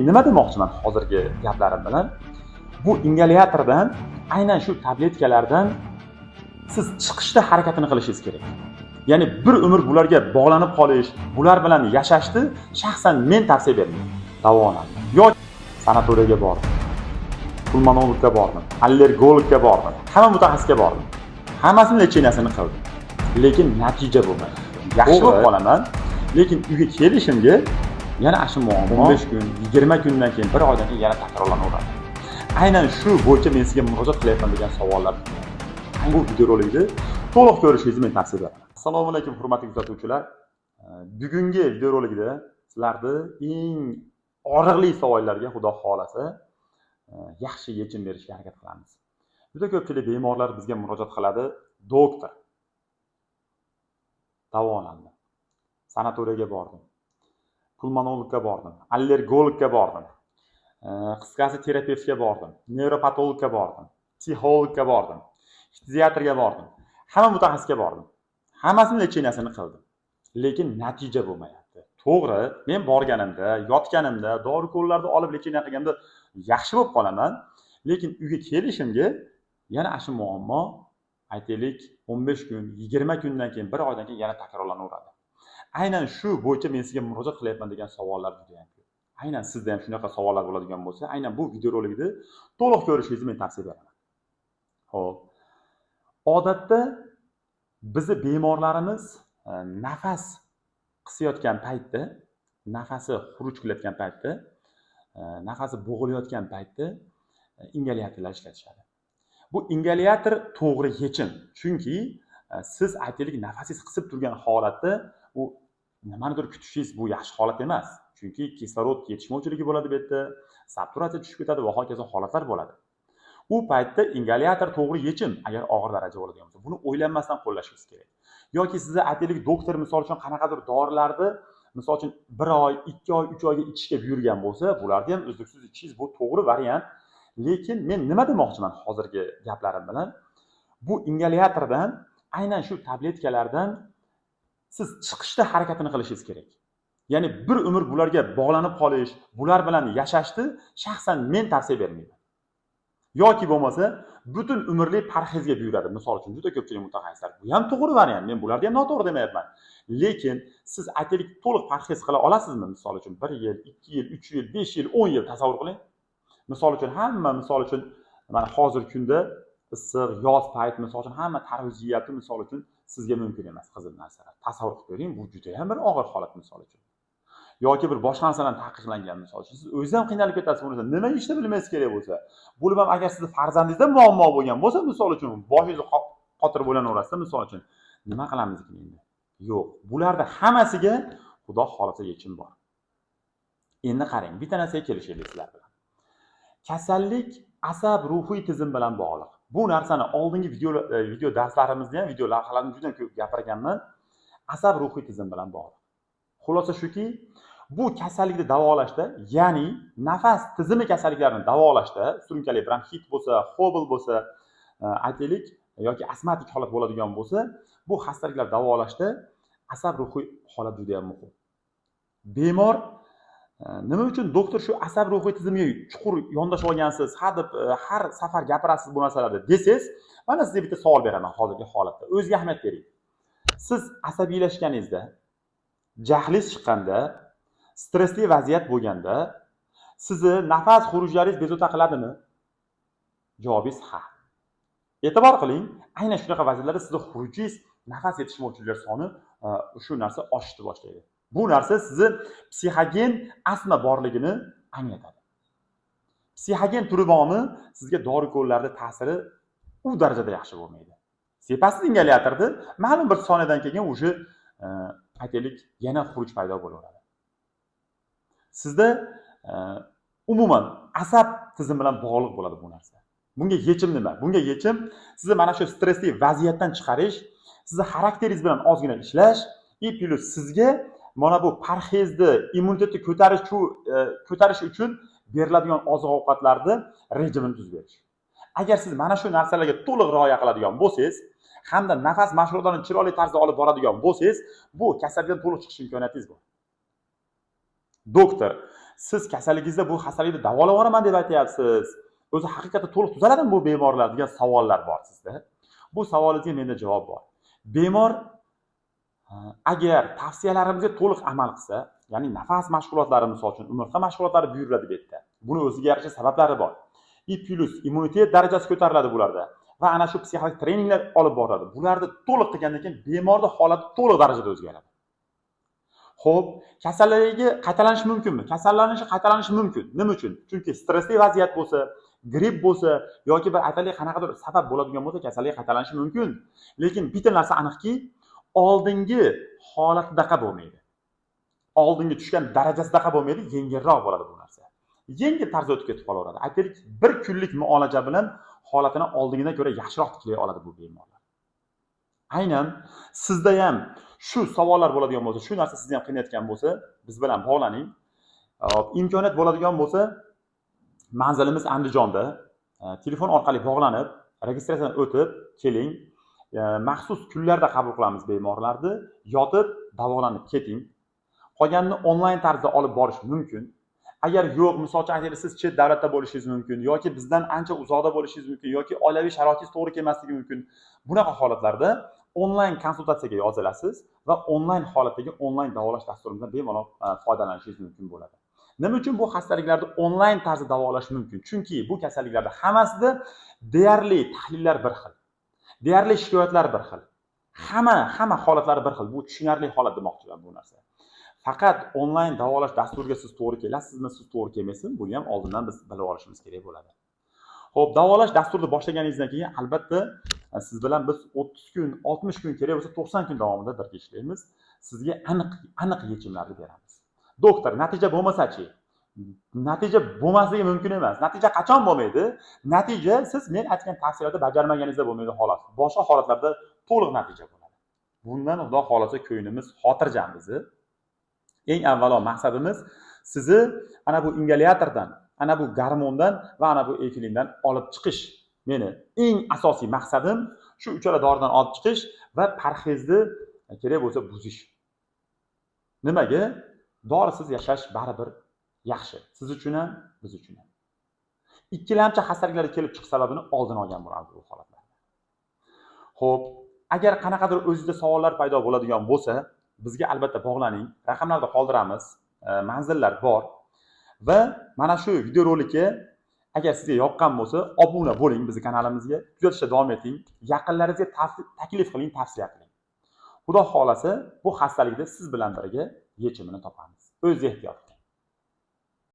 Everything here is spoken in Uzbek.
Nima demoqchiman hozirgi gaplarim bilan? Bu ingalyatordan, aynan shu tabletkalardan siz chiqishda harakatini qilishingiz kerak. Ya'ni bir umr bularga bog'lanib qolish, bular bilan yashashni shaxsan men tavsiya bermayman. Davolandim. Yoki sanatoriyaga bordim. Pulmonologga bordim, allergologga bordim, hamma mutaxassisga bordim. Hammasini lecheniasini qildim. Lekin natija bo'lmadi. Yaxshi bo'lib qolaman, lekin uyga kelishimga yana shu muammo 15 kun, 20 kundan keyin, bir oydan keyin yana takrorlanaveradi. Aynan shu bo'yicha men sizga murojaat qilyapman degan savollar. Bu videorolikni to'liq ko'rishingizni men tavsiya beraman. Assalomu alaykum hurmatli kuzatuvchilar. Bugungi videorolikda sizlarni eng og'riqli savollarga Xudo xolasa yaxshi yechim berishga harakat qilamiz. Juda ko'pchilik bemorlar bizga murojaat qiladi, doktor. Davolandim. Sanatoriyaga bordim. Pulmonologga bordim, allergologga bordim. Qisqasi terapevtga bordim, nevropatologga bordim, psixologga bordim, fiziatrga bordim. Hamma mutaxassisga bordim. Hammasini lecheniasini qildim. Lekin natija bo'lmayapti. To'g'ri, men borganimda, yotganimda, dori-ko'llarni olib lecheniya qilganda yaxshi bo'lib qolaman, lekin uyga kelishimga yana shu muammo aytaylik 15 kun, 20 kundan keyin, bir oydan keyin yana takrorlanaveradi. Aynan shu bo'yicha men sizga murojaat qilyapman degan savollar juda ham ko'p. Aynan sizda ham shunaqa savollar bo'ladigan bo'lsa, aynan bu videorolikni to'liq ko'rishingizni men tavsiya beraman. Xo'p. Odatda bizi bemorlarimiz nafas qisayotgan paytda, nafasi xuruj qilayotgan paytda, nafasi bo'g'ilayotgan paytda ingalyatorlar ishlatishadi. Bu ingalyator to'g'ri yechim. Chunki siz aytaylik nafasingiz qisib turgan holatda u nimanidir kutishingiz bu yaxshi holat emas. Chunki kislorod yetishmovchiligi bo'ladi bu yerda, saturatsiya tushib ketadi va hokazo holatlar bo'ladi. U paytda ingalyator to'g'ri yechim agar og'ir darajada bo'ladigan bo'lsa, buni o'ylanmasdan qo'llashingiz kerak. Yoki sizni aytaylik doktor misol uchun qanaqadir dorilarni misol uchun 1 oy, 2 oy, 3 oyga ichishga buyurgan bo'lsa, bularni ham uzluksiz ichishingiz bu to'g'ri variant. Lekin men nima demoqchiman hozirgi gaplarim bilan? Bu ingalyatordan, aynan shu tabletkalardan siz chiqishda harakatini qilishingiz kerak. Ya'ni bir umr bularga bog'lanib qolish, bular bilan yashashni shaxsan men tavsiya bermayman. Yoki bo'lmasa butun umrlik parhezga buyuradi. Misol uchun juda ko'pchilik mutaxassislar. Bu ham to'g'ri variant. Men bularni ham noto'g'ri demayapman. Lekin siz aytaylik to'liq parhez qila olasizmi? Misol uchun 1 yil, 2 yil, 3 yil, 5 yil, 10 yil tasavvur qiling. Misol uchun hamma misol uchun mana hozirgi kunda issiq yoz payti misol uchun hamma tarvuz yeyapti, misol uchun sizga mumkin emas qizil narsalar. Tasavvur qilib ko'ring, bu juda ham bir og'ir holat misol uchun. Yoki bir boshqa narsalar taqiqlangan misol uchun siz o'zingiz ham qiynalib ketasiz bundan. Nima ishni bilmaysiz kerak bo'lsa. Bo'lib ham agar sizning farzandingizda muammo bo'lgan bo'lsa, misol uchun boshingizni qotirib o'ylanaverasiz, misol uchun nima qilamiz endi? Yo'q, bularda hammasiga Xudo xolasa yechim bor. Endi qarang, bitta narsaga kelishaylik sizlar bilan. Kasallik asab ruhiy tizim bilan bog'liq. Bu narsani oldingi video darslarimizda ham, video lavhalarni juda ko'p gapirganman. Asab ruhiy tizim bilan bog'liq. Xulosa shuki, bu kasallikni davolashda, ya'ni nafas tizimi kasalliklarini davolashda, surunkali bronxit bo'lsa, hobl bo'lsa, aytaylik yoki astmatik holat bo'ladigan bo'lsa, bu xastaliklar davolashda asab ruhiy holat juda ham muhim. Bemor nima uchun doktor shu asab ruhiy tizimiga chuqur yondashib olgansiz, har safar gapirasiz bu narsalarni desangiz, mana sizga bitta savol beraman hozirgi holatda. O'ziga ahamiyat bering. Siz asabiylashganingizda, jahlingiz chiqqanda, stressli vaziyat bo'lganda, sizni nafas xurujlaringiz bezovta qiladimi? Javobingiz ha. E'tibor qiling, aynan shunaqa vaziyatlarda sizning xurujingiz, nafas yetishmovchiliklar soni shu narsa oshishni boshlaydi. Bu narsa sizni psixogen astma borligini anglatadi. Psixogen turi bormi, sizga dori-ko'llarning ta'siri u darajada yaxshi bo'lmaydi. Sepasiz ingalyatorni ma'lum bir soniyadan keyin o'sha aytaylik yana xuruj paydo bo'laveradi. Sizda umuman asab tizimi bilan bog'liq bo'ladi bu narsa. Bunga yechim nima? Bunga yechim sizni mana shu stressli vaziyatdan chiqarish, sizni xarakteringiz bilan ozgina ishlash, plus sizga mana bu parhezni, immunitetni ko'tarish uchun beriladigan oziq-ovqatlarni rejimini tuzib berish. Agar siz mana shu narsalarga to'liq rioya qiladigan bo'lsangiz, hamda nafas mashg'ulotlarini chiroyli tarzda olib boradigan bo'lsangiz, bu kasallikdan to'liq chiqish imkoniyatingiz bor. Doktor siz kasalligingizda bu xastalikni davolab yuboraman deb aytyapsiz. O'zi haqiqatda to'liq tuzaladimi bu bemorlar degan savollar bor sizda. Bu savolingizga menda javob bor. Bemor agar tavsiyalarimizga to'liq amal qilsa, ya'ni nafas mashg'ulotlari misol uchun umurtqa mashg'ulotlari buyuriladi bu yerda. Buni o'ziga yarasha sabablari bor. plus immunitet darajasi ko'tariladi bularda va ana shu psixologik treninglar olib boriladi. Bularni to'liq qilgandan keyin bemorning holati to'liq darajada o'zgaradi. Xo'p, kasalligi qaytalanishi mumkinmi? Qaytalanishi mumkin. Nima uchun? Chunki stressli vaziyat bo'lsa, gripp bo'lsa yoki bir aytaylik qanaqadir sabab bo'ladigan bo'lsa, kasallik qaytalanishi mumkin. Lekin bitta narsa aniqki, oldingi holatidaqa bo'lmaydi. Oldingi tushgan darajasidaqa bo'lmaydi, yengilroq bo'ladi bu narsa. Yengil tarzda o'tib ketib qolaveradi. Aytaylik, bir kunlik muolaja bilan holatini oldingidan ko'ra yaxshiroq tiklay oladi bu bemorlar. Aynan sizda ham shu savollar bo'ladigan bo'lsa, shu narsa sizni ham qiynayotgan bo'lsa, biz bilan bog'laning. Imkoniyat bo'ladigan bo'lsa, manzilimiz Andijonda. Telefon orqali bog'lanib, registratsiyadan o'tib keling. Maxsus kunlarda qabul qilamiz bemorlarni. Yotib, davolanib keting. Qolganini onlayn tarzda olib borish mumkin. Agar yo'q, misol uchun aytaylik, siz chet davlatda bo'lishingiz mumkin yoki bizdan ancha uzoqda bo'lishingiz mumkin yoki oilaviy sharoitingiz to'g'ri kelmasligi mumkin. Bunaqa holatlarda onlayn konsultatsiyaga yozilasiz va onlayn holatdagi onlayn davolash dasturimizdan bemalol foydalanishingiz mumkin bo'ladi. Nima uchun bu xastaliklarni onlayn tarzda davolash mumkin? Chunki bu kasalliklarda hammasida deyarli tahlillar bir xil. Deyarli shikoyatlar bir xil. Hamma holatlari bir xil. Bu tushunarli holat demoqchiman bu narsa. Faqat onlayn davolash dasturiga siz to'g'ri kelasizmi, siz to'g'ri kelmaysizmi, buni ham oldindan biz bilib olishimiz kerak bo'ladi. Xo'p, davolash dasturini boshlaganingizdan keyin albatta siz bilan biz 30 kun, 60 kun kerak bo'lsa 90 kun davomida birga ishlaymiz. Sizga aniq yechimlarni beramiz. Doktor, natija bo'lmasa-chi? Natija bo'lmasligi mumkin emas. Natija qachon bo'lmaydi? Natija siz men aytgan tavsiyalarni bajarmaganingizda bo'lmaydi xolos. Boshqa holatlarda to'liq natija bo'ladi. Bundan Xudo xolasa ko'nglimiz xotirjam bizni. Eng avvalo maqsadimiz sizni ana bu ingalyatordan, ana bu gormondan va ana bu efilindan olib chiqish. Meni eng asosiy maqsadim shu uchala doridan olib chiqish va parhezni kerak bo'lsa buzish. Nimaga? Dorisiz yashash baribir yaxshi. Siz uchun ham, biz uchun ham. Ikkilamchi xastaliklar kelib chiqish sababini oldin olgan bo'lamiz bu holatlarda. Xo'p, agar qanaqadir o'zingizda savollar paydo bo'ladigan bo'lsa, bizga albatta bog'laning. Raqamlarni qoldiramiz. Manzillar bor. Va mana shu videorolikka agar sizga yoqqan bo'lsa, obuna bo'ling bizning kanalimizga. Kuzatishda davom eting. Yaqinlaringizga taklif qiling, tavsiya qiling. Xudo xolasa bu xastalikda siz bilan birga yechimini topamiz. O'zingiz ehtiyot